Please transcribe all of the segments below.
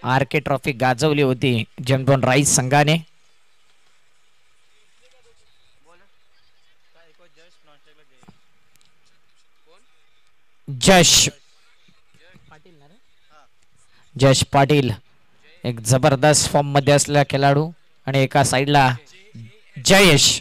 RK trophy गाजवली होती जम्बॉन rice संघाने. जश पाटील एक जबरदस्त फॉर्म मध्ये असलेला खेळाडू आणि एका साइडला जयेश.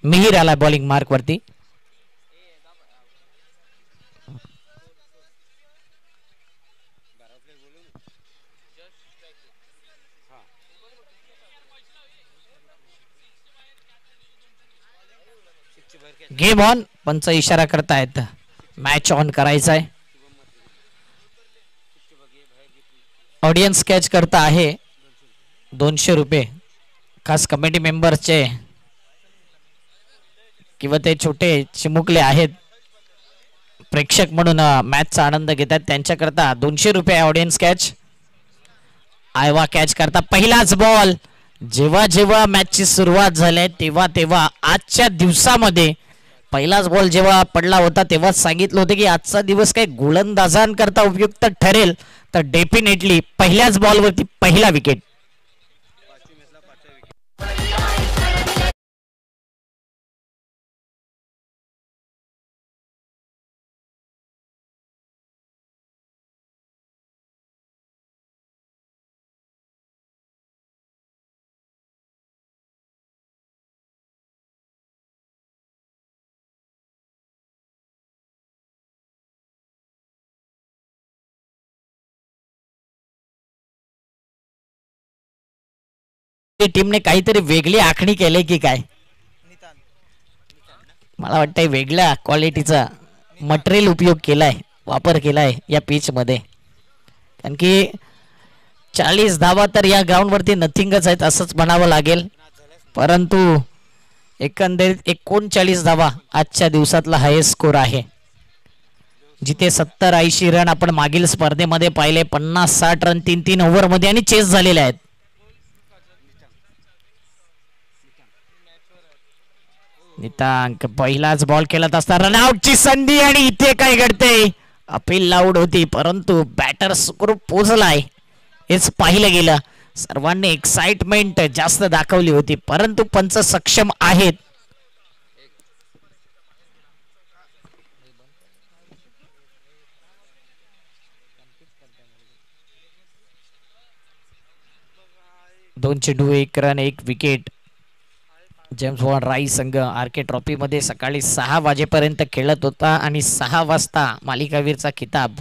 मिहिर आला बॉलिंग मार्क वरती. Game on. पंच इशारा करतायत मॅच ऑन करायचा आहे. ऑडियन्स कॅच करता आहे 200 रुपये. खास कमिटी मेंबर्सचे किंवा ते छोटे चिमुकले आहेत प्रेक्षक म्हणून मॅचचा आनंद घेतात त्यांच्याकरता 200 रुपये ऑडियन्स कॅच. आयवा कॅच करता पहिलाच बॉल. जेव्हा जेव्हा मॅचची सुरुवात झाली तेव्हा तेव्हा आजच्या दिवसामध्ये पहिलाच बॉल जेव्हा पडला होता तेव्हाच सांगितलं होतं की आजचा दिवस काही गोलंदाजांकरता उपयुक्त ठरेल. तर डेफिनेटली पहिल्याच बॉलवरती पहिला विकेट. टीमने काहीतरी वेगळी आखणी केली की काय. मला वाटतंय वेगळ्या क्वालिटीचा मटेरियल उपयोग केलाय वापर केलाय या पिच मध्ये. कारण की 40 धावा तर या ग्राउंड वरती नथिंगच आहेत असंच म्हणावं लागेल. परंतु एकंदरीत 39 धावा आजच्या दिवसातला हायेस्ट स्कोर आहे. जिथे 70-80 रन आपण मागील स्पर्धेमध्ये पाहिले. 50-60 रन 3-3 ओव्हर मध्ये आणि चेस झालेले आहेत. नितांक पहिलाच बॉल खेळत असता रनआउटची संधी आणि इथे काय घडते. अपील लाऊड होती परंतु बॅटर सुखरूप पोहोचलाय हेच पाहिलं गेलं. सर्वांनी एक्साइटमेंट जास्त दाखवली होती परंतु पंच सक्षम आहेत. दोन चेंडू 1 run 1 wicket. James bond rice संघ आरके ट्रॉफी मध्ये सकाळी 6 वाजेपर्यंत खेळत होता आणि 6 वाजता मालिकावीरचा किताब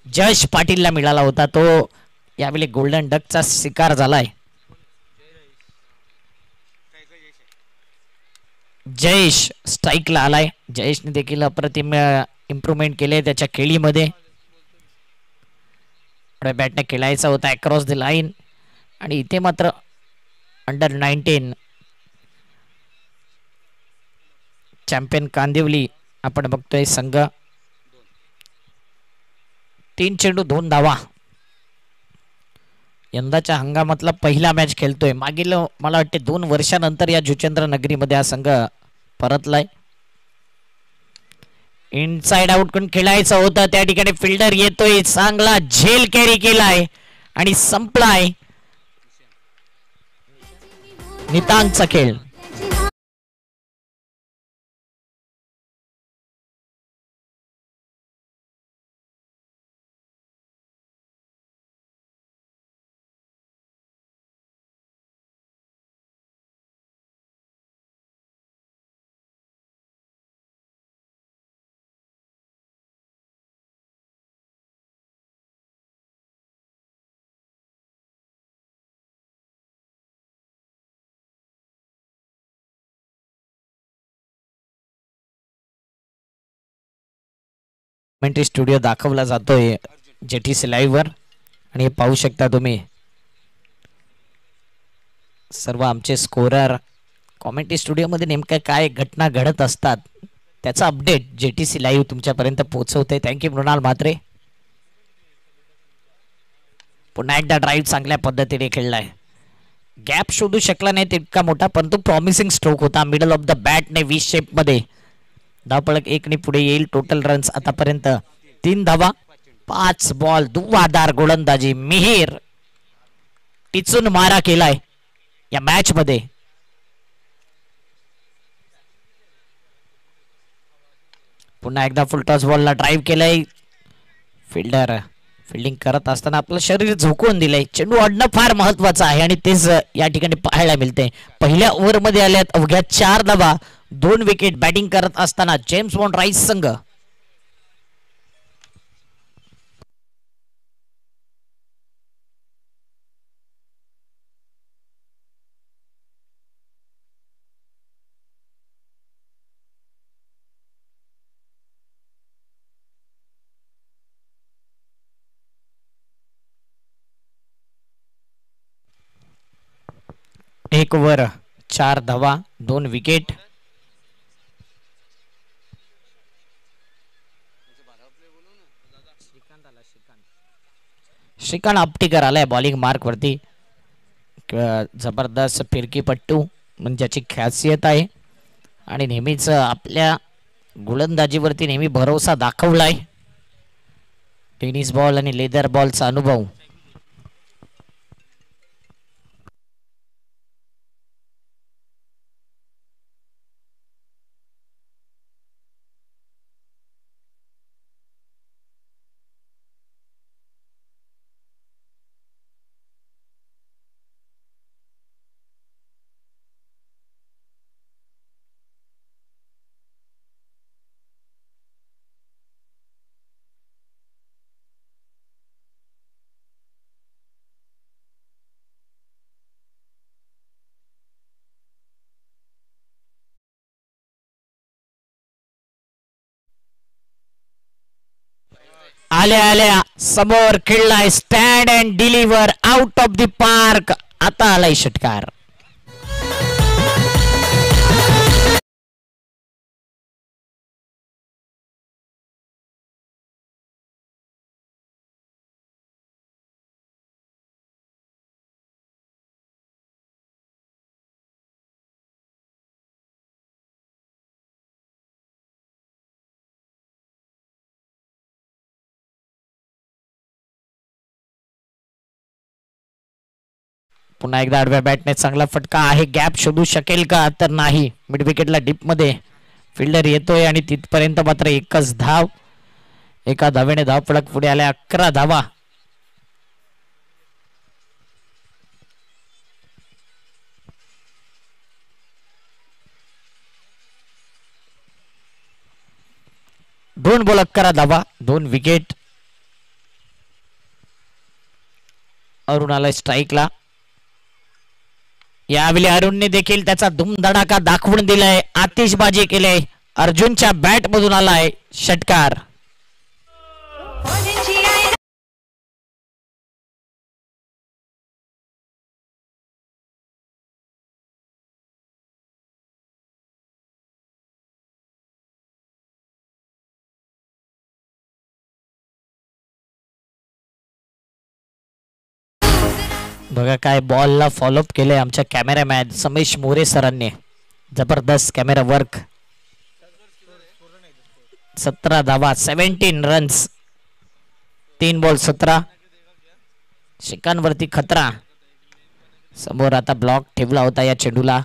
जश पाटीलला मिळाला होता. तो यावेळी गोल्डन डकचा शिकार झालाय. जयेश स्ट्राईकला आलाय. जयेशने देखील अप्रतिम इम्प्रूव्हमेंट केले त्याच्या खेळीमध्ये. बॅटने खेळायचा होता अक्रॉस द लाईन आणि इथे मात्र अंडर-19 चॅम्पियन कांदिवली आपण बघतोय संघ 3 चेंडू 2 धावा यंदाच्या हंगामातला पहिला मॅच खेळतोय. मागील मला वाटते 2 वर्षानंतर या जुचेंद्र नगरीमध्ये हा संघ परतलाय. इनसाइड आउट करून खेळायचं होतं त्या ठिकाणी फिल्डर येतोय चांगला झेल कॅरी केलाय आणि संपलाय नितांतचा खेळ. स्टुडिओ दाखवला जातोय JTC लाईव्ह वर आणि पाहू शकता तुम्ही सर्व आमचे स्कोरर कॉमेंट्री स्टुडिओमध्ये नेमक्या काय घटना घडत असतात त्याचा अपडेट JTC लाईव्ह तुमच्यापर्यंत पोहोचवते. थँक्यू मृणाल म्हात्रे. पुन्हा एकदा ड्राईव्ह चांगल्या पद्धतीने खेळलाय. गॅप शोधू शकला नाही तितका मोठा परंतु प्रॉमिसिंग स्ट्रोक होता. मिडल ऑफ द बॅटने वी शेप मध्ये धावपळक 1 ने पुढे येईल. टोटल रन्स आतापर्यंत 3 धावा 5 बॉल. दुवादार गोलंदाजी. मिहीर टिचून मारा केलाय या मॅच मध्ये. पुन्हा एकदा फुल टॉस बॉलला ड्राईव्ह केलंय. फिल्डिंग करत असताना आपलं शरीर झोकवून दिलंय. चेंडू अडणं फार महत्वाचं आहे आणि तेच या ठिकाणी पाहायला मिळते. पहिल्या ओव्हरमध्ये आल्यात अवघ्या 4 धावा 2 विकेट. बॅटिंग करत असताना जेम्स बॉन्ड राईस संघ. एक ओव्हर 4 धावा 2 विकेट. श्रीकांत आपटीकर आलाय बॉलिंग मार्क वरती. जबरदस्त फिरकीपट्टू म्हणजे ज्याची खासियत आहे आणि नेहमीच आपल्या गोलंदाजीवरती नेहमी भरोसा दाखवलाय. टेनिस बॉल आणि लेदर बॉलचा अनुभव. आल्या आल्या समोर खेळलाय. Stand and deliver out of the park. आता आलाय षटकार. पुन्हा एकदा आडव्या बॅटने चांगला फटका आहे. गॅप शोधू शकेल का तर नाही. मिड विकेटला डीप मध्ये फिल्डर येतोय आणि तिथपर्यंत मात्र एकच धाव. एका धावेने धावफलक पुढे आल्या. 11 धावा. दोन बॉल 11 धावा 2 विकेट. अरुण आलाय स्ट्राईकला. यावेळी अरुणने देखील त्याचा धुमधडाका दाखवून दिलाय. आतिषबाजी केले. अर्जुनच्या बॅट मधून आलाय षटकार. बघा काय बॉलला फॉलोअप केलंय आमच्या कॅमेरामॅन समेश मोरे सरांनी. जबरदस्त कॅमेरा वर्क. 17 धावा 17 रन्स 3 बॉल 17. शिकांवरती खतरा. समोर आता ब्लॉक ठेवला होता या चेंडूला.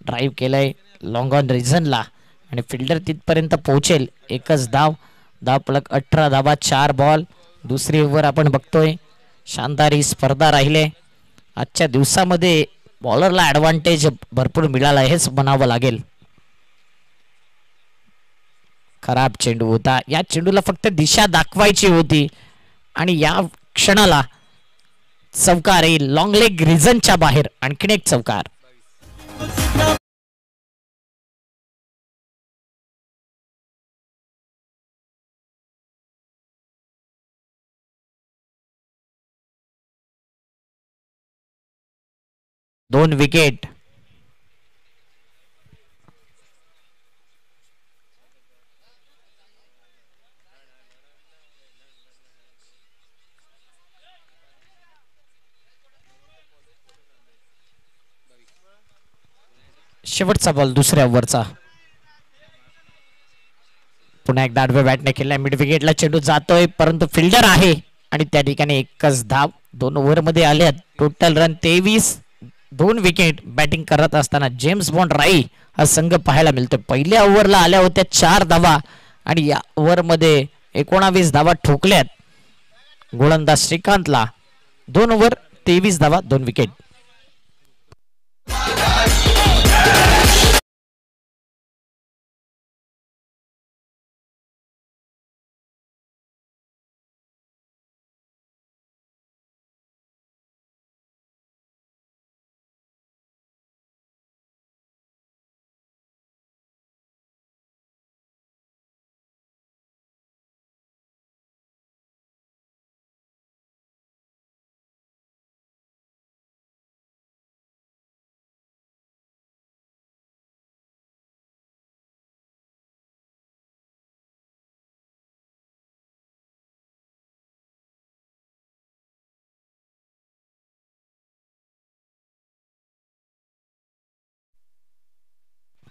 ड्राईव्ह केलंय लॉंग ऑन रिझनला आणि फिल्डर तिथपर्यंत पोहोचेल. एकच धाव. धावफलक 18 धावा 4 बॉल. दुसरी ओव्हर आपण बघतोय. शानदार ही स्पर्धा राहिले. आजच्या दिवसामध्ये बॉलरला ऍडव्हान्टेज भरपूर मिळाला हेच म्हणावं लागेल. खराब चेंडू होता. या चेंडूला फक्त दिशा दाखवायची होती आणि या क्षणाला चौकार येईल. लॉंग लेग रिझनच्या बाहेर आणखीन एक चौकार. 2 विकेट. शेवटचा बॉल दुसऱ्या ओव्हरचा. पुन्हा एकदा आडव्या बॅटने खेळला. मिड विकेटला चेंडू जातोय परंतु फिल्डर आहे आणि त्या ठिकाणी एकच धाव. 2 ओव्हर मध्ये आल्यात. Total run 23. 2 विकेट. बॅटिंग करत असताना जेम्स बॉन्ड राई हा संघ पाहायला मिळतोय. पहिल्या ओव्हरला आल्या होत्या 4 धावा आणि या ओव्हर मध्ये 19 धावा ठोकल्यात गोलंदाज श्रीकांतला. 2 ओव्हर 23 धावा 2 विकेट.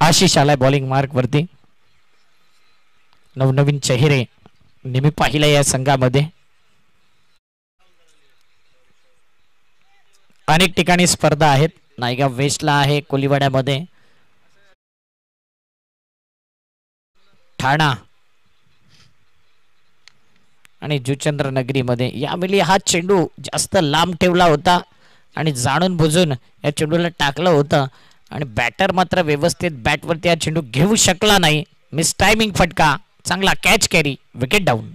आशिष आलाय बॉलिंग मार्क वरती. नवनवीन चेहरे नेहमी पाहिला या संघामध्ये. अनेक ठिकाणी स्पर्धा आहेत. नायगाव वेस्टला आहे, कोलीवाड्यामध्ये, ठाणा आणि जुचंद्र नगरीमध्ये. यावेळी हा चेंडू जास्त लांब ठेवला होता आणि जाणून बुजून या चेंडूला टाकलं होतं आणि बॅटर मात्र व्यवस्थित बॅटवरती हा चेंडू घेऊ शकला नाही. मिस टायमिंग फटका. चांगला कॅच कॅरी. Wicket down.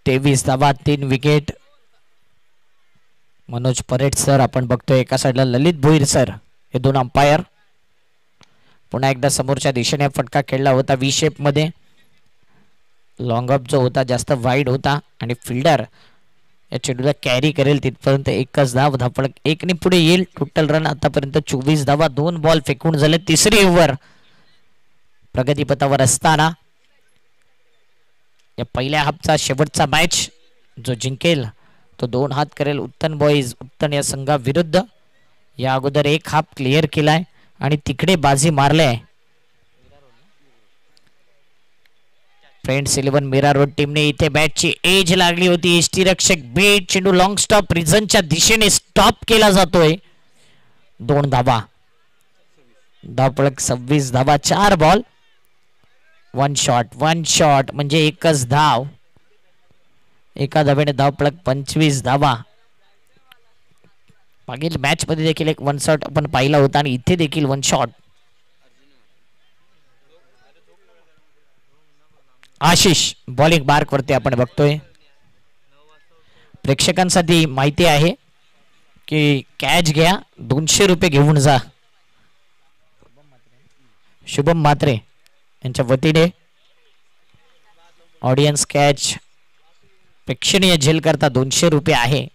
तेवीस धावा 3 विकेट. मनोज परेड सर आपण बघतोय एका साईडला, ललित भोईर सर हे 2 अंपायर. पुन्हा एकदा समोरच्या दिशेने फटका खेळला होता व्ही शेप मध्ये. लॉंग अप जो होता जास्त वाईड होता आणि फिल्डर या चेंडूला कॅरी करेल तिथपर्यंत एकच धाव. धापळक 1 ने पुढे येईल. टोटल रन आतापर्यंत 24 धावा. 2 बॉल फेकून झाले. तिसरी ओव्हर प्रगतीपथावर असताना या पहिल्या हाफचा शेवटचा मॅच जो जिंकेल तो 2 हात करेल उत्तन बॉईज उत्तन या संघाविरुद्ध. या अगोदर 1 हाफ क्लिअर केलाय आणि तिकडे बाजी मारले फ्रेंड्स 11 मीरा रोड टीमने. इथे बॅटची एज लागली होती. एसटी रक्षक बेट चेंडू लॉंग स्टॉप रिझनच्या दिशेने स्टॉप केला जातोय. 2 धावा. धावपळक 26 धावा. 4 बॉल 1 शॉट म्हणजे एकच धाव. एका धावेने धावपळक 25 धावा. मागील मॅच मध्ये देखील एक 1 शॉट आपण पाहिला होता आणि इथे देखील 1 शॉट. आशिष बॉलिंग मार्क वरती आपण बघतोय. प्रेक्षकांसाठी माहिती आहे की कॅच घ्या 200 रुपये घेऊन जा. शुभम म्हात्रे यांच्या वतीने ऑडियन्स कॅच प्रेक्षणीय झेल करता 200 रुपये आहे.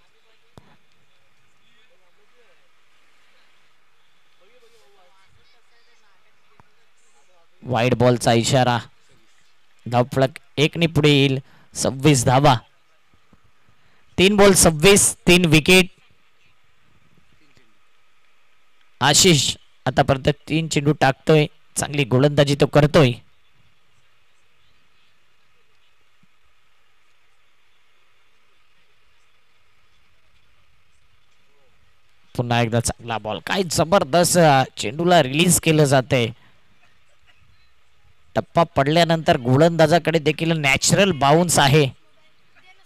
वाईड बॉलचा इशारा. धावफलक 1 ने पुढे येईल. 26 धावा. 3 बॉल 26. 3 विकेट. आशिष आतापर्यंत 3 चेंडू टाकतोय. चांगली गोलंदाजी तो करतोय. पुन्हा एकदा चांगला बॉल, काय जबरदस्त चेंडूला रिलीज केलं जाते. टप्पा पडल्यानंतर गोलंदाजाकडे देखील नॅचरल बाउन्स आहे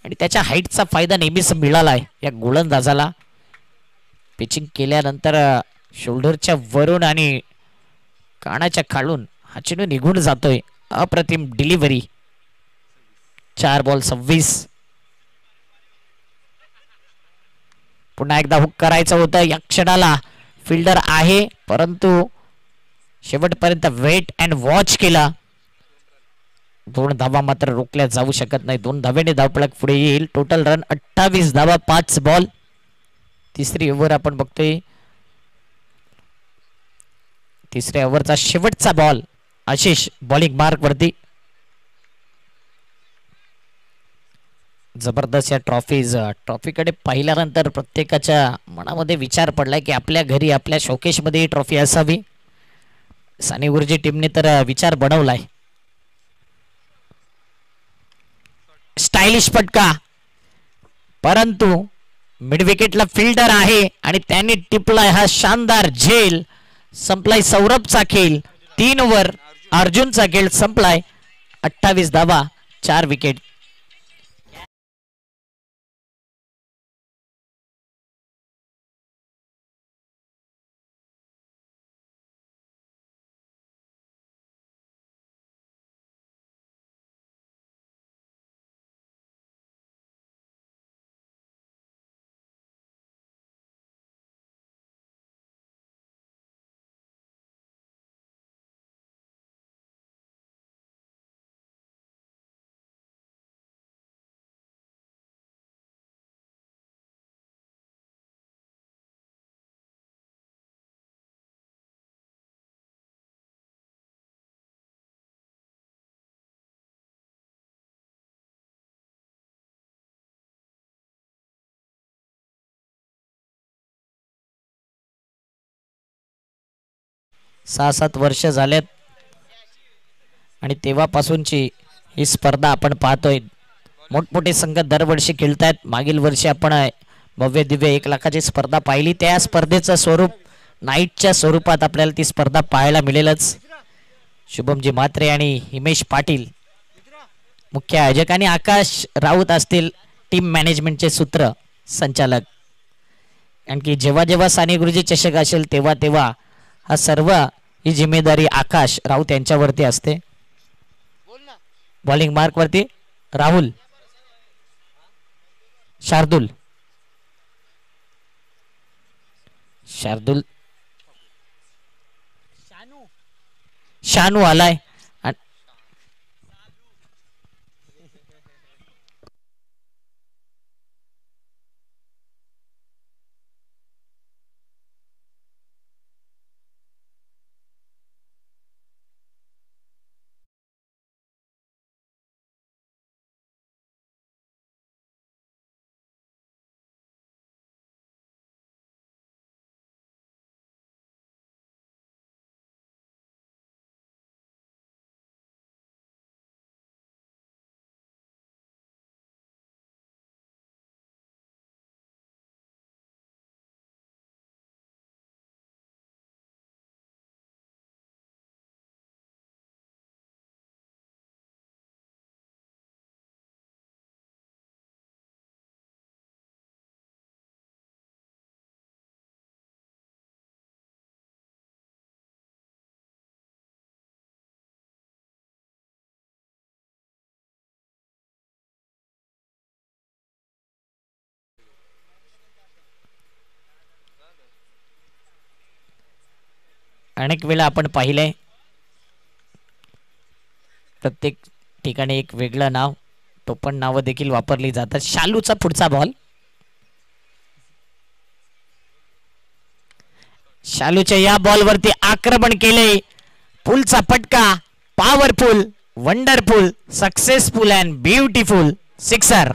आणि त्याच्या हाईटचा फायदा नेहमीच मिळाला आहे या गोलंदाजाला. पिचिंग केल्यानंतर शोल्डरच्या वरून आणि कानाच्या खालून हा चेंडू निघून जातोय. अप्रतिम डिलिव्हरी. 4 बॉल 26. पुन्हा एकदा हुक करायचं होतं या क्षणाला. फिल्डर आहे परंतु शेवटपर्यंत वेट अँड वॉच केला. 2 धावा मात्र रोखल्या जाऊ शकत नाही. 2 धावेने धावपळक पुढे येईल. टोटल रन 28 धावा 5 बॉल. तिसरी ओव्हर आपण बघतोय. तिसऱ्या ओव्हरचा शेवटचा बॉल. आशिष बॉलिंग मार्क वरती. जबरदस्त या ट्रॉफीकडे पाहिल्यानंतर प्रत्येकाच्या मनामध्ये विचार पडलाय की आपल्या घरी आपल्या शोकेशमध्ये ही ट्रॉफी असावी. साने गुरुजी टीमने तर विचार बनवलाय. स्टायलिश फटका परंतु मिड विकेटला फिल्डर आहे आणि त्याने टिपलाय हा शानदार झेल. संपलाय सौरभचा खेळ. 3 ओव्हर अर्जुनचा खेळ संपलाय. 28 धावा 4 विकेट. सहा 7 वर्ष झालेत आणि तेव्हापासूनची ही स्पर्धा आपण पाहतोय. मोठमोठे संघ दरवर्षी खेळतात. मागील वर्षी आपण भव्य दिव्य 1 लाखाची स्पर्धा पाहिली. त्या स्पर्धेचं स्वरूप नाईटच्या स्वरूपात आपल्याला ती स्पर्धा पाहायला मिळेलच. शुभमजी म्हात्रे आणि हिमेश पाटील मुख्य आयोजक आणि आकाश राऊत असतील टीम मॅनेजमेंटचे सूत्र संचालक. आणखी जेव्हा जेव्हा साने गुरुजी चषक असेल तेव्हा तेव्हा हा सर्व ही जिम्मेदारी आकाश राऊत यांच्यावरती असते. बॉलिंग मार्क वरती राहुल. शार्दुल शानू आलाय. अनेक वेळा आपण पाहिले प्रत्येक ठिकाणी एक वेगळं नाव टोपण नावं देखील वापरली जातात. शालूचा पुढचा बॉल. शालूच्या या बॉलवरती आक्रमण केले. पुलचा फटका powerful wonderful successful and beautiful sixer.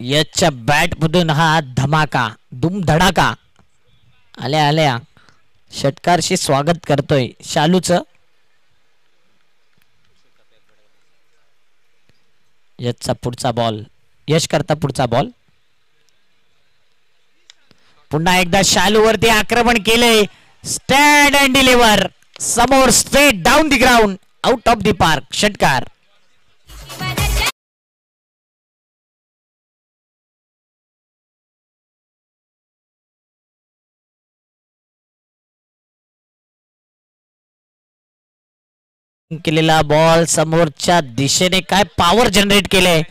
यशच्या बॅट मधून हा धमाका दुम धडाका आल्या आल्या षटकारशी स्वागत करतोय शालूच. यशचा पुढचा बॉल यश करता पुढचा बॉल. पुन्हा एकदा शालूवरती आक्रमण केले. स्टँड अँड डिलिव्हर समोर straight down the ground out of the park षटकार. केलेला बॉल समोरच्या दिशेने काय पॉवर जनरेट केले.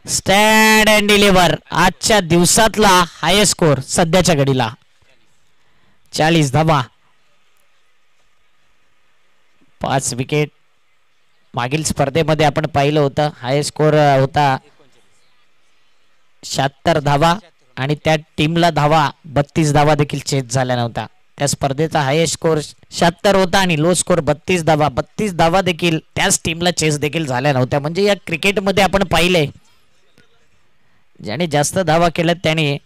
स्टँड अँड डिलिव्हर आजच्या दिवसातला हायेस्ट स्कोर सध्याच्या घडीला 40 धावा 5 विकेट. मागील स्पर्धेमध्ये आपण पाहिलं होतं हायेस्ट स्कोर होता 76 धावा आणि त्या टीमला धावा 32 धावा देखील चेस झाल्या नव्हत्या. त्या स्पर्धेचा हायेस्ट स्कोर 76 होता आणि लो स्कोर 32 धावा. 32 धावा देखील त्याच टीमला चेस देखील झाल्या नव्हत्या. म्हणजे या क्रिकेटमध्ये आपण पाहिले ज्याने जास्त धावा केल्या त्याने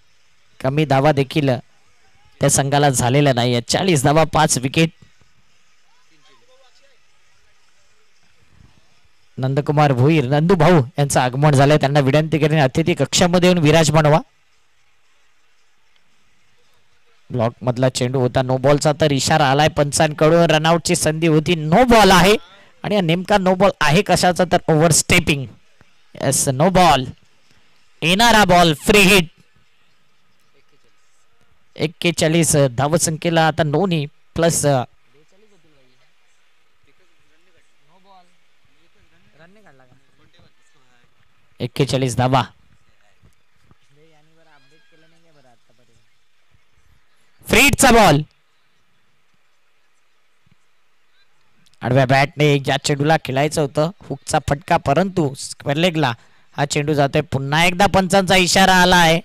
कमी धावा देखील त्या संघाला झालेल्या नाही. 40 धावा 5 विकेट. नंदकुमार भोईर नंदू भाऊ यांचं आगमन झालंय. त्यांना विनंती करेन अतिथी कक्षामध्ये येऊन विराजमान व्हा. ब्लॉक मधला चेंडू होता नो बॉलचा तर इशारा आलाय पंचांकडून. रनआउटची संधी होती नो बॉल आहे आणि नेमका नो बॉल आहे कशाचा तर over stepping. Yes no ball. येणारा बॉल फ्री हिट. 41 धावसंख्येला आता नोनी प्लस 41 धावा. फ्रीडचा बॉल आडव्या बॅटने ज्या चेंडूला खेळायचं होतं हुकचा फटका परंतु स्क्वेअर लेगला हा चेंडू जातोय. पुन्हा एकदा पंचांचा इशारा आलाय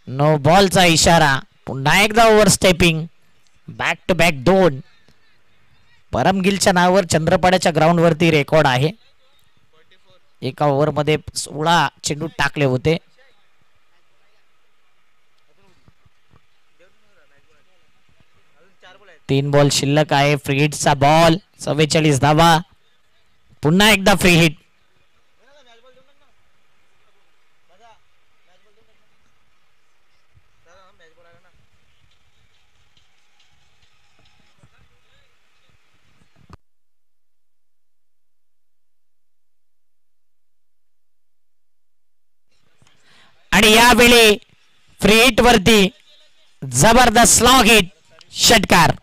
नो बॉलचा इशारा. पुन्हा एकदा over stepping. Back to back 2 परमगिलच्या नावावर चंद्रपाड्याच्या ग्राउंड वरती रेकॉर्ड आहे. एका ओव्हर मध्ये 16 चेंडू टाकले होते. तीन बॉल शिल्लक आहे. फ्री हिटचा बॉल 44 धावा. पुन्हा एकदा फ्री हिट. आणि यावेळी फ्री हिट वरती जबरदस्त स्लॉग हिट षटकार.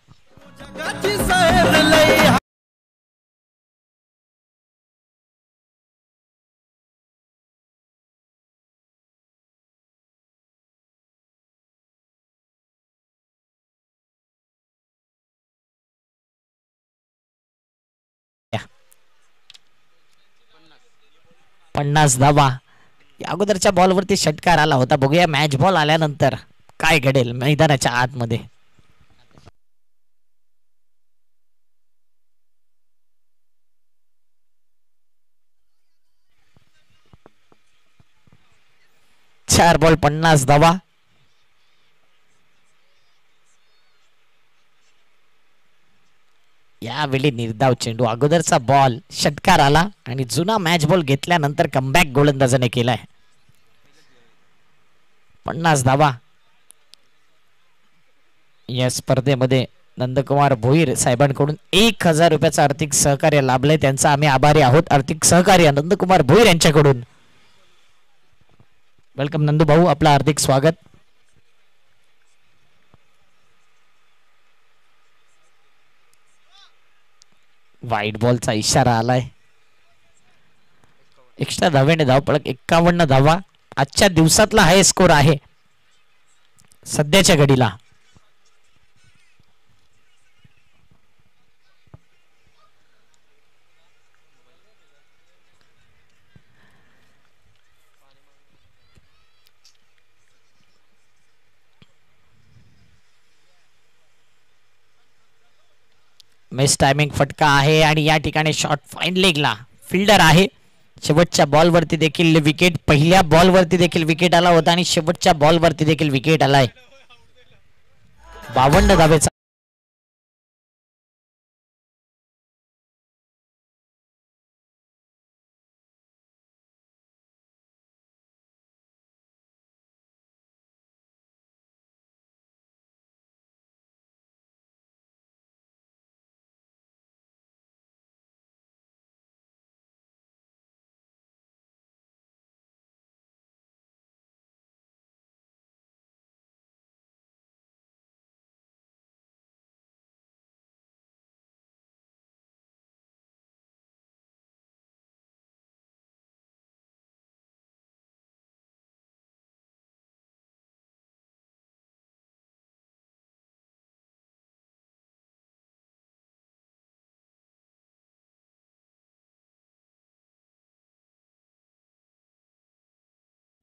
पन्नास धावा. या अगोदरच्या बॉलवरती षटकार आला होता. बघूया मॅच बॉल आल्यानंतर काय घडेल मैदानाच्या आतमध्ये. चार बॉल 50 धावा. यावेळी निर्धाव चेंडू अगोदरचा बॉल षटकार आला आणि जुना मॅच बॉल घेतल्यानंतर कमबॅक गोलंदाजाने केलाय. 50 धावा. या स्पर्धेमध्ये नंदकुमार भोईर साहेबांकडून 1000 रुपयाचं आर्थिक सहकार्य लाभलंय. त्यांचा आम्ही आभारी आहोत. आर्थिक सहकार्य नंदकुमार भोईर यांच्याकडून. वेलकम नंदू भाऊ. आपलं हार्दिक स्वागत. वाईट बॉलचा इशारा आलाय. एक्स्ट्रा धावेने धावपळक 51 धावा. आजच्या दिवसातला हाय स्कोर आहे सध्याच्या घडीला. मिस टायमिंग फटका आहे आणि या ठिकाणी शॉट फाईन लेगला फिल्डर आहे. शेवटच्या बॉलवरती देखील विकेट, पहिल्या बॉलवरती देखील विकेट आला होता आणि शेवटच्या बॉलवरती देखील विकेट आलाय. 52 धावेचा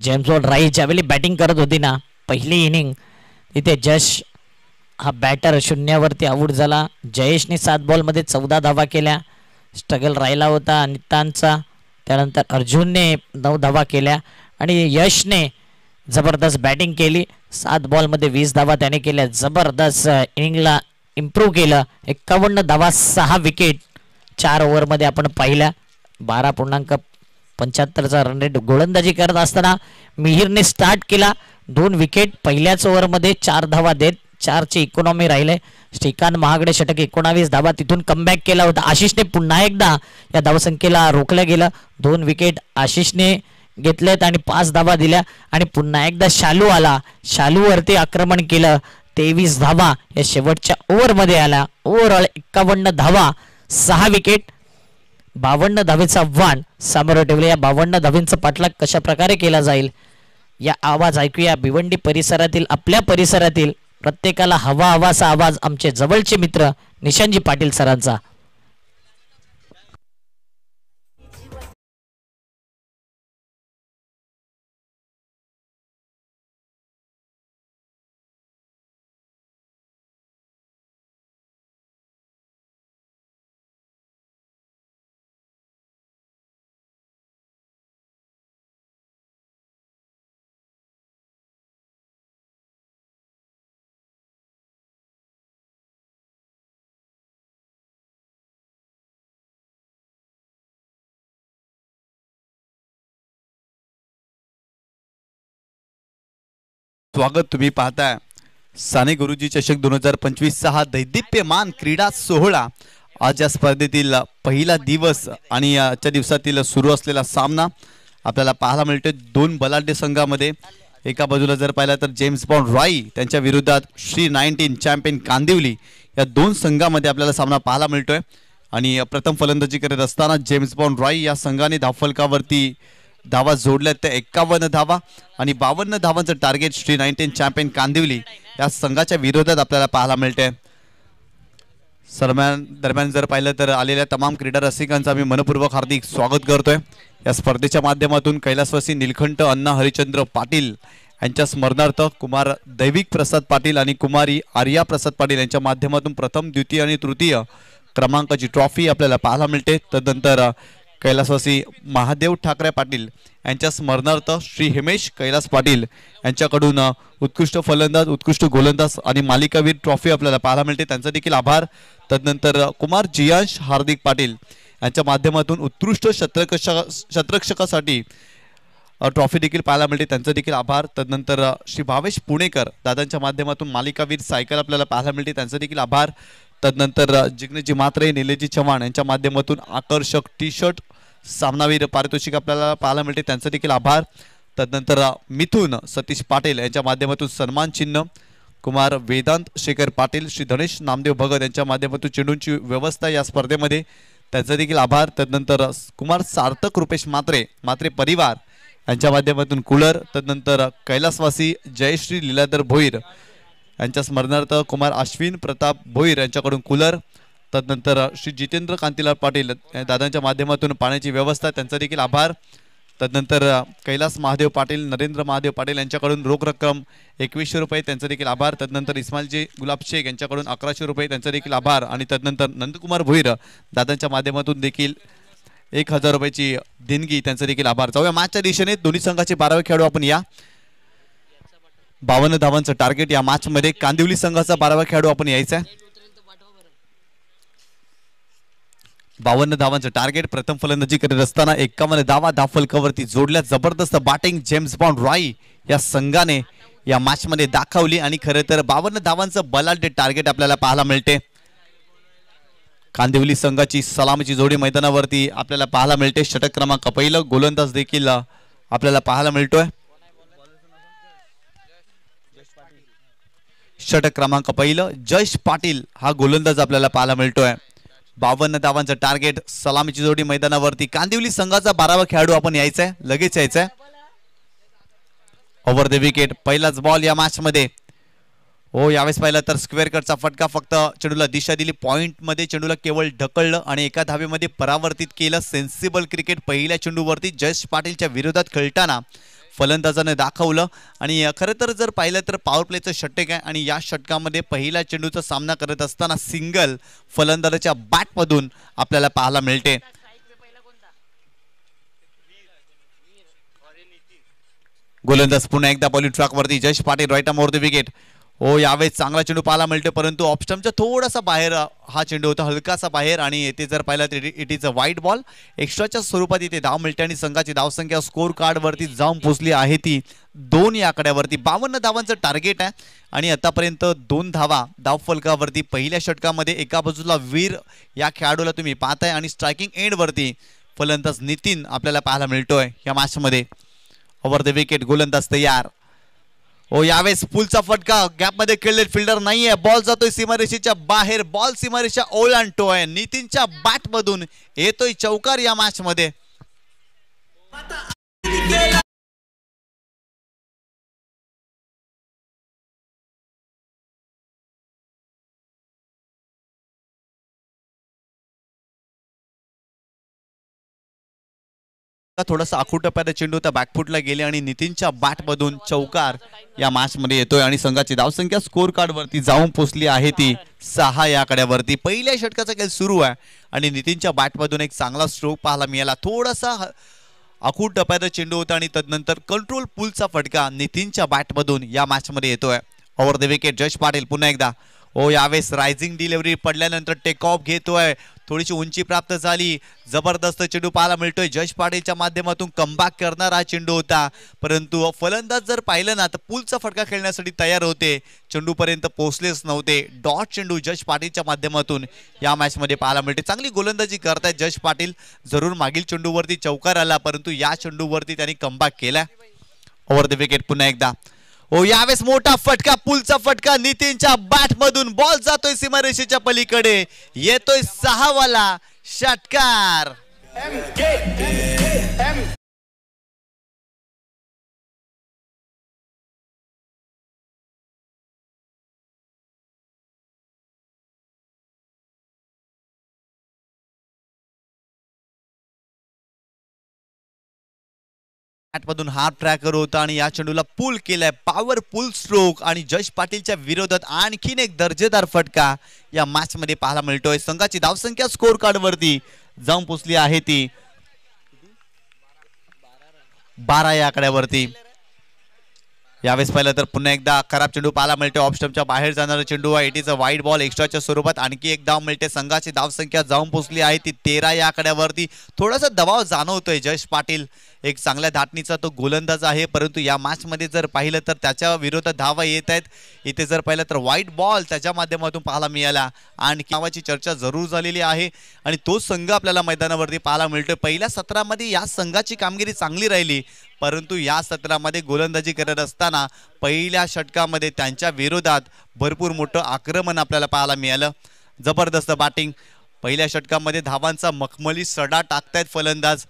जेम्स बॉन्ड राई ज्यावेळी बॅटिंग करत होती ना पहिली इनिंग, तिथे जश हा बॅटर शून्यावरती आऊट झाला. जयेशने 7 बॉलमध्ये 14 धावा केल्या. स्ट्रगल राहिला होता अनितांचा. त्यानंतर अर्जुनने 9 धावा केल्या आणि यशने जबरदस्त बॅटिंग केली. 7 बॉलमध्ये 20 धावा त्याने केल्या. जबरदस्त इनिंगला इम्प्रूव्ह केलं. 51 धावा, 6 विकेट 4 ओव्हरमध्ये आपण पाहिल्या. 12.75चा रन रेट गोलंदाजी करत असताना मिहिरने स्टार्ट केला. 2 विकेट पहिल्याच ओव्हरमध्ये 4 धावा देत 4ची इकॉनॉमी राहिले. श्रीकांत महागडे षटक 19 धावा तिथून कमबॅक केला होता. आशिषने पुन्हा एकदा या धावसंख्येला रोखलं गेलं. 2 विकेट आशिषने घेतलेत आणि 5 धावा दिल्या आणि पुन्हा एकदा शालू आला. शालूवरती आक्रमण केलं. 23 धावा या शेवटच्या ओव्हरमध्ये आला. ओव्हरऑल 51 धावा, 6 विकेट, 52 धावेचा आव्हान समोर ठेवले. या 52 धावेंचा पाठलाग कशा प्रकारे केला जाईल या आवाज ऐकूया भिवंडी परिसरातील, आपल्या परिसरातील प्रत्येकाला हवा हवासा आवाज आमचे जवळचे मित्र निशांतजी पाटील सरांचा. स्वागत. तुम्ही पाहताय साने गुरुजी चषक 2025 हा दैदिप्यमान क्रीडा सोहळा. आज या स्पर्धेतील पहिला दिवस आणि आजच्या दिवसातील सुरू असलेला सामना आपल्याला पाहायला मिळतोय 2 बलाढ्य संघामध्ये. एका बाजूला जर पाहिलं तर जेम्स बॉन्ड राई त्यांच्या विरोधात श्री 19 चॅम्पियन कांदिवली, या 2 संघामध्ये आपल्याला सामना पाहायला मिळतोय. आणि प्रथम फलंदाजी करत असताना जेम्स बॉन्ड राई या संघाने धावफलकावरती धावा जोडल्या त्या 51 धावा आणि 52 धावांचं टार्गेट श्री 19 चॅम्पियन कांदिवली या संघाच्या विरोधात आपल्याला पाहायला मिळते. दरम्यान जर पाहिलं तर आलेल्या तमाम क्रीडा रसिकांचं आम्ही मनपूर्वक हार्दिक स्वागत करतोय. या स्पर्धेच्या माध्यमातून कैलासवासी निलखंठ अण्णा हरिचंद्र पाटील यांच्या स्मरणार्थ कुमार दैविक प्रसाद पाटील आणि कुमारी आर्या प्रसाद पाटील यांच्या माध्यमातून प्रथम, द्वितीय आणि तृतीय क्रमांकाची ट्रॉफी आपल्याला पाहायला मिळते. तदनंतर कैलासवासी महादेव ठाकरे पाटील यांच्या स्मरणार्थ श्री हिमेश कैलास पाटील यांच्याकडून उत्कृष्ट फलंदाज, उत्कृष्ट गोलंदाज आणि मालिकावीर ट्रॉफी आपल्याला पाहायला मिळते. त्यांचा देखील आभार. तदनंतर कुमार जियांश हार्दिक पाटील यांच्या माध्यमातून उत्कृष्ट शतरक्षकासाठी ट्रॉफी देखील पाहायला मिळते. त्यांचा देखील आभार. तदनंतर श्री भावेश पुणेकर दादांच्या माध्यमातून मालिकावीर सायकल आपल्याला पाहायला मिळते. त्यांचा देखील आभार. तदनंतर जिग्नेजी मात्रे, निलेजी चव्हाण यांच्या माध्यमातून आकर्षक टी शर्ट सामनावीर पारितोषिक आपल्याला पाहायला मिळते. त्यांचा देखील आभार. तदनंतर मिथुन सतीश पाटील यांच्या माध्यमातून सन्मान चिन्ह. कुमार वेदांत शेखर पाटील, श्री धनेश नामदेव भगत यांच्या माध्यमातून चेंडूंची व्यवस्था या स्पर्धेमध्ये, त्यांचा देखील आभार. तदनंतर कुमार सार्थक रुपेश मात्रे परिवार यांच्या माध्यमातून कूलर. तदनंतर कैलासवासी जयश्री लीलाधर भोईर यांच्या स्मरणार्थ कुमार अश्विन प्रताप भोईर यांच्याकडून कूलर. तदनंतर श्री जितेंद्र कांतीलाल पाटील दादांच्या माध्यमातून पाण्याची व्यवस्था, त्यांचा देखील आभार. तदनंतर कैलास महादेव पाटील, नरेंद्र महादेव पाटील यांच्याकडून रोख रक्कम 2100 रुपये, त्यांचा देखील आभार. तदनंतर इस्माइलजी गुलाब शेख यांच्याकडून 1100 रुपये, त्यांचा देखील आभार. आणि तदनंतर नंदकुमार भोईर दादांच्या माध्यमातून देखील ₹1000 देणगी त्यांचा देखील आभार. जाऊया मॅचच्या दिशेने. दोन्ही संघाचे 12वे खेळाडू आपण या. 52 धावांचं टार्गेट या मॅच मध्ये. कांदिवली संघाचा 12वा खेळाडू आपण यायचा आहे. 52 धावांचं टार्गेट. प्रथम फलंदाजी करत असताना 51 धावा धावफलकावरती जोडल्या. जबरदस्त बॅटिंग जेम्स बॉन्ड रॉय या संघाने या मॅच मध्ये दाखवली आणि खरं तर 52 धावांचं बलाढ्य टार्गेट आपल्याला पाहायला मिळते. कांदिवली संघाची सलामीची जोडी मैदानावरती आपल्याला पाहायला मिळते. षटक क्रमांक पहिलं. गोलंदाज देखील आपल्याला पाहायला मिळतोय. षटक क्रमांक पहिलं जयेश पाटील हा गोलंदाज आपल्याला पाहायला मिळतोय. 52 धावांचं टार्गेट. सलामीची जोडी मैदानावरती. कांदिवली संघाचा 12वा खेळाडू आपण यायचा आहे. लगेच यायचा आहे. Over the wicket. पहिलाच बॉल या मॅच मध्ये. हो यावेळेस पाहिलं तर स्क्वेअर कटचा फटका. फक्त चेंडूला दिशा दिली. पॉइंट मध्ये चेंडूला केवळ ढकललं आणि एका धावेमध्ये परावर्तित केलं. सेन्सिबल क्रिकेट पहिल्या चेंडूवरती जयेश पाटीलच्या विरोधात खेळताना फलंदाजाने दाखवलं. आणि खरं तर जर पाहिलं तर पॉवर प्लेचं षटक आहे आणि या षटकामध्ये पहिल्या चेंडूचा सामना करत असताना सिंगल फलंदाजाच्या बॅटमधून आपल्याला पाहायला मिळते. गोलंदाज पुन्हा एकदा बॉलिंग ट्रॅकवरती. Jayesh Patil right arm over the wicket. हो यावेळेस चांगला चेंडू पाहायला मिळतो परंतु ऑफ स्टंपच्या थोडासा बाहेर हा चेंडू होता. हलकासा बाहेर आणि येथे जर पाहिलं तर इट इज अ वाईट बॉल. एक्स्ट्राच्या स्वरूपात इथे धाव मिळते आणि संघाची धावसंख्या स्कोर कार्ड वरती जाऊन पोहोचली आहे ती 2 या आकड्यावरती. 52 धावांचं टार्गेट आहे आणि आतापर्यंत 2 धावा धावफलकावरती. पहिल्या षटकामध्ये एका बाजूला वीर या खेळाडूला तुम्ही पाहताय आणि स्ट्रायकिंग एंड वरती फलंदाज नितीन आपल्याला पाहायला मिळतोय या मॅच मध्ये. Over the wicket. गोलंदाज तयार. हो यावेळेस पुलचा फटका. गॅप मध्ये खेळले फिल्डर नाहीये. बॉल जातोय सीमारेषेच्या बाहेर. बॉल सीमारेषा ओलांडतोय. नितीनच्या बॅट मधून येतोय चौकार या मॅच मध्ये. थोडासा आखूट टप्प्यात चेंडू त्या बॅकफुटला गेले आणि नितीनच्या बॅटमधून चौकार या मॅच मध्ये येतोय आणि संघाची धावसंख्या स्कोर कार्ड वरती जाऊन पोहोचली आहे ती 6 या आकड्यावरती. पहिल्या षटकाचा खेळ सुरू आहे आणि नितीनच्या बॅटमधून एक चांगला स्ट्रोक पाहायला मिळाला. थोडासा आखूट टप्प्यात चेंडू होता आणि तदनंतर कंट्रोल पुलचा फटका नितीनच्या बॅटमधून या मॅच मध्ये येतोय. Over the wicket. Jayesh Patil पुन्हा एकदा. हो यावेळेस रायझिंग डिलिव्हरी पडल्यानंतर टेक ऑफ घेतोय. थोडीशी उंची प्राप्त झाली. जबरदस्त चेंडू पाहायला मिळतोय. जयेश पाटीलच्या माध्यमातून कमबॅक करणारा हा चेंडू होता परंतु फलंदाज जर पाहिलं ना तर पुलचा फटका खेळण्यासाठी तयार होते. चेंडूपर्यंत पोहोचलेच नव्हते. डॉट चेंडू जयेश पाटीलच्या माध्यमातून या मॅच मध्ये पाहायला मिळते. चांगली गोलंदाजी करतायत जयेश पाटील. जरूर मागील चेंडूवरती चौकार आला परंतु या चेंडूवरती त्यांनी कमबॅक केला. ओव्हर द विकेट पुन्हा एकदा. हो यावेळेस मोठा फटका. पुलचा फटका नितीनच्या बॅट मधून. बॉल जातोय सीमारेषेच्या पलीकडे. येतोय 6 वाला षटकार. मधून हाफ ट्रॅकर होता आणि या चेंडूला पुल केलाय. पॉवरफुल स्ट्रोक आणि जयेश पाटीलच्या विरोधात आणखीन एक दर्जेदार फटका या मॅच मध्ये पाहायला मिळतोय. संघाची धावसंख्या स्कोर कार्ड वरती जाऊन पोहोचली आहे ती 12 या आकड्यावरती. यावेळेस पाहिलं तर पुन्हा एकदा खराब चेंडू पाहायला मिळते. ऑफ स्टंपच्या बाहेर जाणारा चेंडू आहे. इट इज अ वाईट बॉल. एक्स्ट्राच्या स्वरूपात आणखी एक धाव मिळते. संघाची धावसंख्या जाऊन पोहोचली आहे ती 13 या आकड्यावरती. थोडासा दबाव जाणवतोय. जयेश पाटील एक चांगल्या धाटणीचा तो गोलंदाज आहे परंतु या मॅच मध्ये जर पाहिलं तर त्याच्या विरोधात धावा येत आहेत. इथे जर पाहिलं तर व्हाईट बॉल त्याच्या माध्यमातून पाहायला मिळाला. आणखी नावाची चर्चा जरूर झालेली आहे आणि तो संघ आपल्याला मैदानावरती पाहायला मिळतोय. पहिल्या सत्रामध्ये या संघाची कामगिरी चांगली राहिली परंतु या सत्रामध्ये गोलंदाजी करत असताना पहिल्या षटकामध्ये त्यांच्या विरोधात भरपूर मोठं आक्रमण आपल्याला पाहायला मिळालं. जबरदस्त बॅटिंग. पहिल्या षटकामध्ये धावांचा मखमली सडा टाकतायत फलंदाज.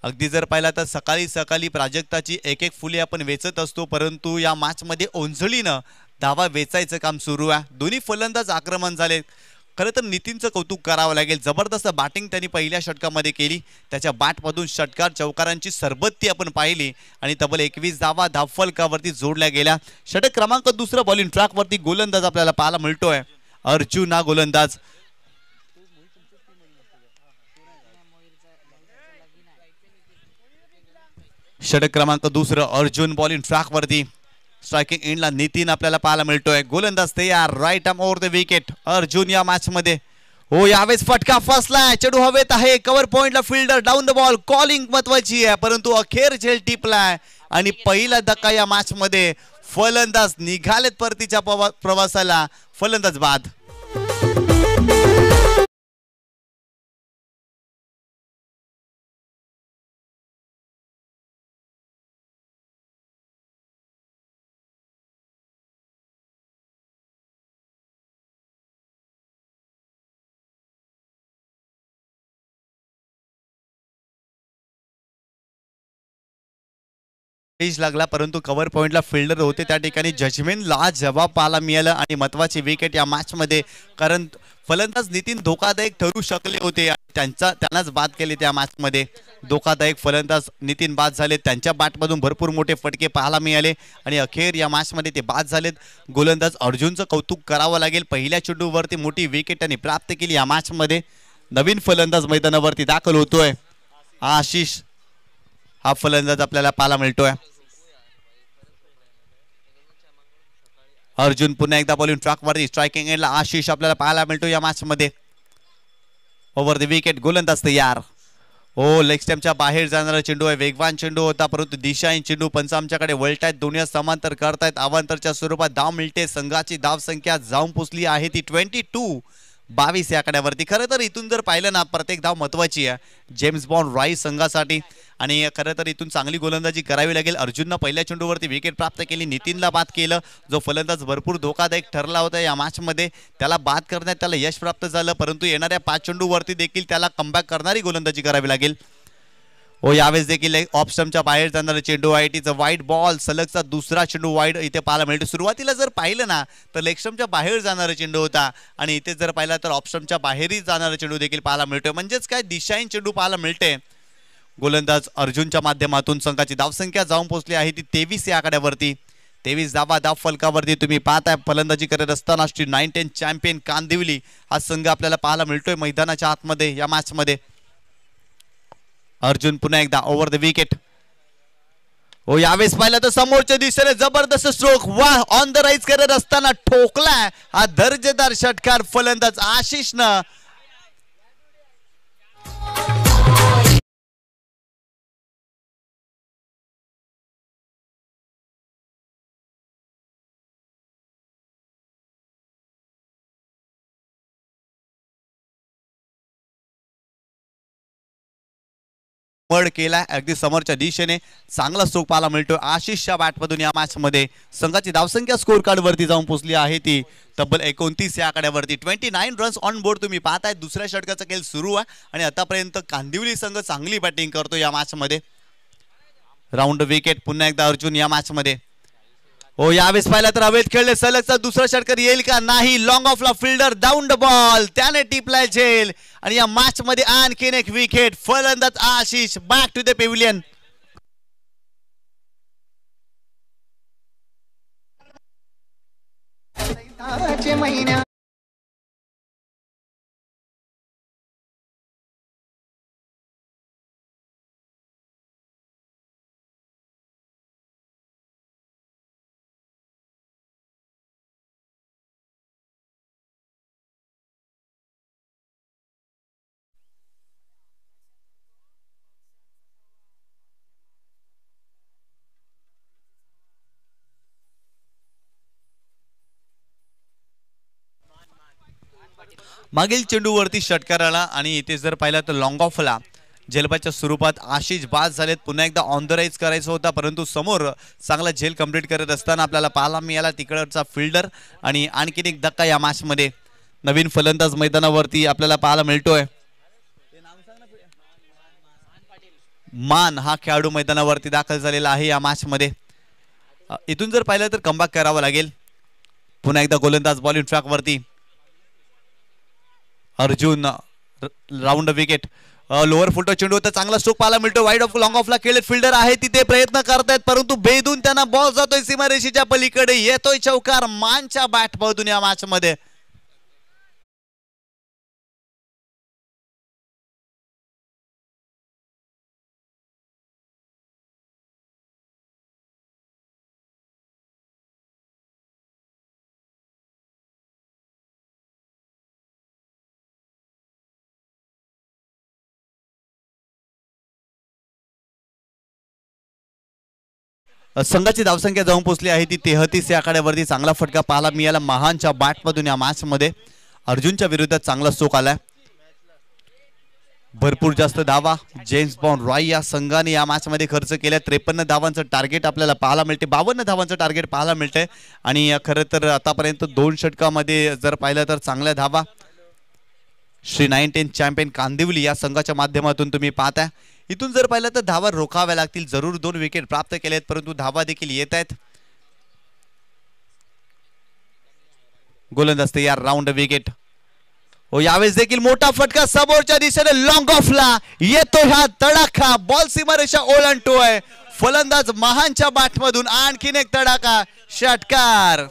अगदी जर पाहिला तर सकाळी सकाळी प्राजक्ताची एक एक फुले आपण वेचत असतो परंतु या मॅच मध्ये ओंजळीनं धावा वेचायचं काम सुरू आहे. दोन्ही फलंदाज आक्रमण झाले. खरं तर नितीनचं कौतुक करावं लागेल. जबरदस्त बॅटिंग त्यांनी पहिल्या षटकामध्ये केली. त्याच्या बॅटमधून षटकार चौकारांची सरबत्ती आपण पाहिली आणि तब्बल 21 धावा धावफलकावरती जोडल्या गेल्या. षटक क्रमांक 2 बॉलिंग ट्रॅकवरती गोलंदाज आपल्याला पाहायला मिळतोय. अर्जुन हा गोलंदाज. षटक क्रमांक दुसरं अर्जुन बॉलिंग ट्रॅक वरती. स्ट्रायकिंग एंडला नितीन आपल्याला पाहायला मिळतोय. गोलंदाज तयार, right arm over the wicket. Arjun या मॅच मध्ये. हो, यावेळेस फटका फसलाय, चेंडू हवेत आहे, कव्हर पॉइंटला fielder down the ball. Calling महत्वाची आहे, परंतु अखेर झेल टिपलाय आणि पहिला धक्का या मॅच मध्ये. फलंदाज निघालेत परतीच्या प्रवासाला, फलंदाज बाद. लागला, परंतु कव्हर पॉइंटला फिल्डर होते, त्या ठिकाणी जजमेंटला जवाब पाहायला मिळाला आणि महत्वाची विकेट या मॅच मध्ये. कारण फलंदाज नितीन धोकादायक ठरू शकले होते, त्यांनाच बाद केले त्या मॅच मध्ये. धोकादायक फलंदाज नितीन बाद झाले, त्यांच्या बॅटमधून भरपूर मोठे फटके पाहायला मिळाले आणि अखेर या मॅच मध्ये ते बाद झालेत. गोलंदाज अर्जुनचं कौतुक करावं लागेल, पहिल्या चेंडूवरती मोठी विकेट त्यांनी प्राप्त केली या मॅच मध्ये. नवीन फलंदाज मैदानावरती दाखल होतोय, आशिष हा फलंदाज आपल्याला पाहायला मिळतोय. अर्जुन पुन्हा एकदा बॉलिंग ट्रॅक वरती. स्ट्रायकिंग एंडला आशिष आपल्याला पाहायला मिळतो या मॅच मध्ये. ओव्हर द विकेट, गोलंदाज तयार. हो, लेग स्टंपच्या बाहेर जाणारा चेंडू आहे, वेगवान चेंडू होता, परंतु दिशाहीन चेंडू. पंच आमच्याकडे वळतायत, दोन्ही समांतर करतायत, अवांतरच्या स्वरूपात धाव मिळते. संघाची धाव संख्या जाऊन पोचली आहे ती 22 या आकड्यावरती. खरं तर इथून जर पाहिलं ना, प्रत्येक धाव महत्वाची आहे जेम्स बॉन्ड राईस संघासाठी. आणि खरं तर इथून चांगली गोलंदाजी करावी लागेल. अर्जुननं पहिल्या चेंडूवरती विकेट प्राप्त केली, नितीनला बाद केलं. जो फलंदाज भरपूर धोकादायक ठरला होता या मॅच मध्ये, त्याला बाद करण्यात त्याला यश प्राप्त झालं, परंतु येणाऱ्या 5 चेंडूवरती देखील त्याला कमबॅक करणारी गोलंदाजी करावी लागेल. हो, यावेळेस देखील ऑफ स्टंपच्या बाहेर जाणारा चेंडू आहे, इटचा वाईड बॉल. सलगचा दुसरा चेंडू वाईड इथे पाहायला मिळतो. सुरुवातीला जर पाहिलं ना, तर लेग स्टंपच्या बाहेर जाणारा चेंडू होता आणि इथे जर पाहिला तर ऑफ स्टंपच्या बाहेरही जाणारा चेंडू देखील पाहायला मिळतोय. म्हणजेच काय, दिशाहीन चेंडू पाहायला मिळते. गोलंदाज अर्जुनच्या माध्यमातून संघाची धावसंख्या जाऊन पोहोचली आहे ती 23 या आकड्यावरती. 23 धावा धाव फलकावरती तुम्ही पाहताय. फलंदाजी करत असताना 9-10 चॅम्पियन कांदिवली हा संघ आपल्याला पाहायला मिळतोय मैदानाच्या आतमध्ये या मॅच मध्ये. अर्जुन पुन्हा एकदा ओव्हर द विकेट. हो, यावेळेस पाहिलं तर समोरच्या दिशेने जबरदस्त स्ट्रोक, वा, ऑन द राईज करत असताना ठोकलाय हा दर्जेदार षटकार फलंदाज आशिषनं. मड केला अगदी समोरच्या दिशेने. चांगला स्ट्रोक पाहायला मिळतोय आशिषच्या बॅटमधून या मॅच मध्ये. संघाची धावसंख्या स्कोर कार्ड वरती जाऊन पोहोचली आहे ती तब्बल 29 या आकड्यावरती. 29 रन्स ऑन बोर्ड तुम्ही पाहताय. दुसऱ्या षटकाचा खेळ सुरू आहे आणि आतापर्यंत कांदिवली संघ चांगली बॅटिंग करतो या मॅच मध्ये. राऊंड विकेट पुन्हा एकदा अर्जुन या मॅच मध्ये. हो, यावेळेस पाहिला तर अवैध खेळले, सलगचा दुसरा षटकार येईल का? नाही. लॉंग ऑफला फिल्डर डाऊन द बॉल, त्याने टिपलाय झेल आणि या मॅच मध्ये आणखीन एक विकेट. फलंदाज Ashish back to the pavilion. मागील चेंडूवरती षटकार आला आणि इथे जर पाहिलं तर लॉंग ऑफला झेलबाच्या स्वरूपात आशिष बाद झालेत. पुन्हा एकदा ऑन द राईज करायचा होता, परंतु समोर चांगला झेल कंप्लीट करत असताना आपल्याला पाहायला मिळाला तिकडचा फिल्डर आणि आणखीन एक धक्का या मॅच मध्ये. नवीन फलंदाज मैदानावरती आपल्याला पाहायला मिळतोय. मान हा खेळाडू मैदानावरती दाखल झालेला आहे या मॅच मध्ये. इथून जर पाहिलं तर कमबॅक करावं लागेल. पुन्हा एकदा गोलंदाज बॉलिंग ट्रॅक वरती. Arjun round wicket. लोअर फुलटो चेंडू होता, चांगला स्ट्रोक पाहायला मिळतो. वाईड ऑफ लॉंग ऑफला खेळत फिल्डर आहे तिथे प्रयत्न करतायत, परंतु बेदून त्यांना बॉल जातोय सीमारेषेच्या पलीकडे. येतोय चौकार मानच्या बॅट मधून या मॅच मध्ये. संघाची धावसंख्या जाऊन पोहोचली आहे ती 33 या आकड्यावरती. चांगला फटका पाहायला मिळाला महानच्या बॅटमधून या मॅच मध्ये. अर्जुनच्या विरोधात चांगला स्ट्रोक आलाय. भरपूर जास्त धावा जेम्स बॉन्ड रॉय या संघाने या मॅच मध्ये खर्च केल्या. 53 धावांचं टार्गेट आपल्याला पाहायला मिळते. 52 धावांचं टार्गेट पाहायला मिळतंय. आणि खरं तर आतापर्यंत 2 षटकामध्ये जर पाहिलं तर चांगल्या धावा श्री 910 चॅम्पियन कांदिवली या संघाच्या माध्यमातून तुम्ही पाहताय. इथून जर पाहिलं तर धावा रोखाव्या लागतील. जरूर 2 विकेट प्राप्त केलेत परंतु धावा देखील येत आहेत. गोलंदाज तयार. Round wicket. यावेळेस देखील मोठा फटका समोरच्या दिशेने लॉंग ऑफला येतो. हा तडाखा बॉल सीमारेषा ओलांडतोय. फलंदाज महानच्या बॅटमधून आणखीन एक तडाखा षटकार.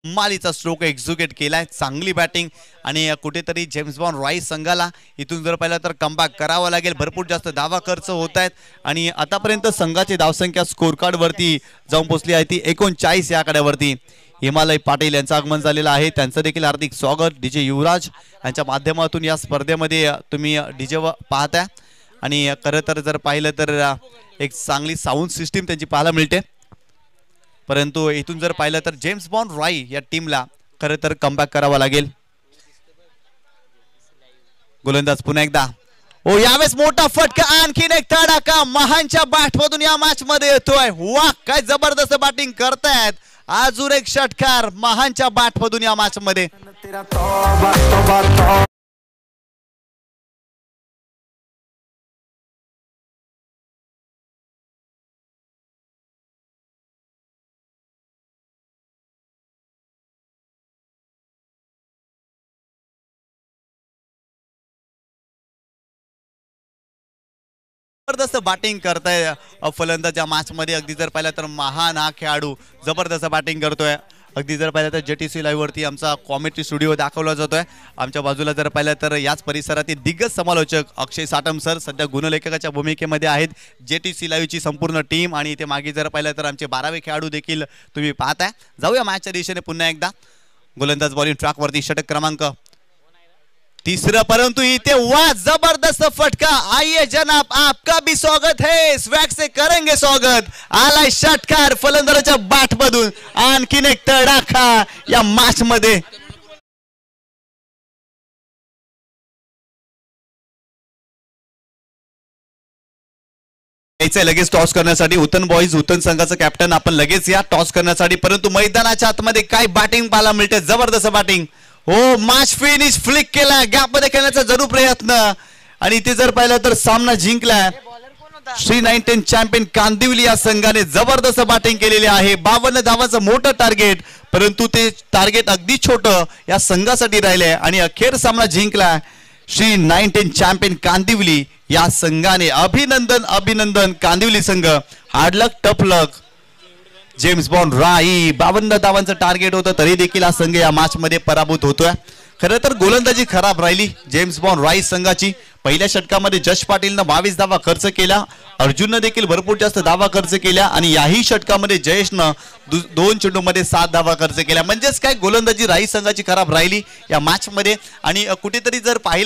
मालीचा स्ट्रोक एक्झिक्यूट केलाय. चांगली बॅटिंग आणि कुठेतरी जेम्स बॉन्ड रॉय संघाला इथून जर पाहिलं तर कमबॅक करावा लागेल. भरपूर जास्त धावा खर्च होत आहेत आणि आतापर्यंत संघाची धावसंख्या स्कोर कार्ड वरती जाऊन पोहोचली आहे ती 39 या आकड्यावरती. हिमालय पाटील यांचं आगमन झालेलं आहे. त्यांचं देखील हार्दिक स्वागत. डीजे युवराज यांच्या माध्यमातून या स्पर्धेमध्ये तुम्ही डीजे पाहताय. आणि खरं तर जर पाहिलं तर एक चांगली साऊंड सिस्टीम त्यांची पाहायला मिळते. परंतु इथून जर पाहिलं तर जेम्स बॉन्ड रॉय या टीमला खरं तर कमबॅक करावा लागेल. गोलंदाज पुन्हा एकदा. यावेळेस मोठा फटका आणखीन एक तडाखा महानच्या बॅटमधून या मॅच मध्ये येतोय. वा काय जबरदस्त बॅटिंग करतायत. अजून एक षटकार महानच्या बॅटमधून या मॅच मध्ये. जबरदस्त बॅटिंग करताय फलंदाज या मॅच मध्ये. अगदी जर पाहिलं तर महान हा खेळाडू जबरदस्त बॅटिंग करतोय. अगदी जर पाहिलं तर JTC लाईव्ह वरती आमचा कॉमेंट्री स्टुडिओ दाखवला जातोय. आमच्या बाजूला जर पाहिलं तर याच परिसरातील दिग्गज समालोचक अक्षय साटम सर सध्या गुणलेखकाच्या भूमिकेमध्ये आहेत. JTC लाईव्हची संपूर्ण टीम आणि इथे मागे जर पाहिलं तर आमचे 12वे खेळाडू देखील तुम्ही पाहताय. जाऊया मॅचच्या दिशेने पुन्हा एकदा. गोलंदाज बॉलिंग ट्रॅक वरती. षटक क्रमांक 3, परंतु इथे वाह जबरदस्त फटका. आइए जनाब आपका भी स्वागत है. स्वैग से करेंगे स्वागत. आलाय षटकार फलंदाजाच्या बॅटमधून. आणखीन एक तडाखा या मॅच मध्ये. लगेच टॉस करण्यासाठी उतन बॉईज उतन संघाचं कॅप्टन आपण लगेच या टॉस करण्यासाठी. परंतु मैदानाच्या आतमध्ये काय बॅटिंग पाहायला मिळते. जबरदस्त बॅटिंग. मॅच फिनिश फ्लिक केला. गॅप मध्ये खेळण्याचा जरूर प्रयत्न आणि इथे जर पाहिलं तर सामना जिंकलाय श्री 910 चॅम्पियन कांदिवली या संघाने. जबरदस्त बॅटिंग केलेली आहे. 52 धावांचं मोठं टार्गेट परंतु ते टार्गेट अगदी छोटं या संघासाठी राहिले आणि अखेर सामना जिंकलाय श्री 910 चॅम्पियन कांदिवली या संघाने. अभिनंदन अभिनंदन कांदिवली संघ. हार्ड लक टफ लक. जेम्स बॉन्ड रॉय 52 धावांचं टार्गेट होतं तरी देखील हा संघ या मॅच मध्ये पराभूत होतोय. खरं तर गोलंदाजी खराब राहिली जेम्स बॉन्ड रॉय संघाची. पहिल्या षटकामध्ये जश पाटीलनं 22 धावा खर्च केला. अर्जुननं देखील भरपूर जास्त धावा खर्च केल्या आणि याही षटकामध्ये जयेशनं 2 चेंडूमध्ये 7 धावा खर्च केल्या. म्हणजेच काय गोलंदाजी राई संघाची खराब राहिली या मॅच मध्ये. आणि कुठेतरी जर पाहिलं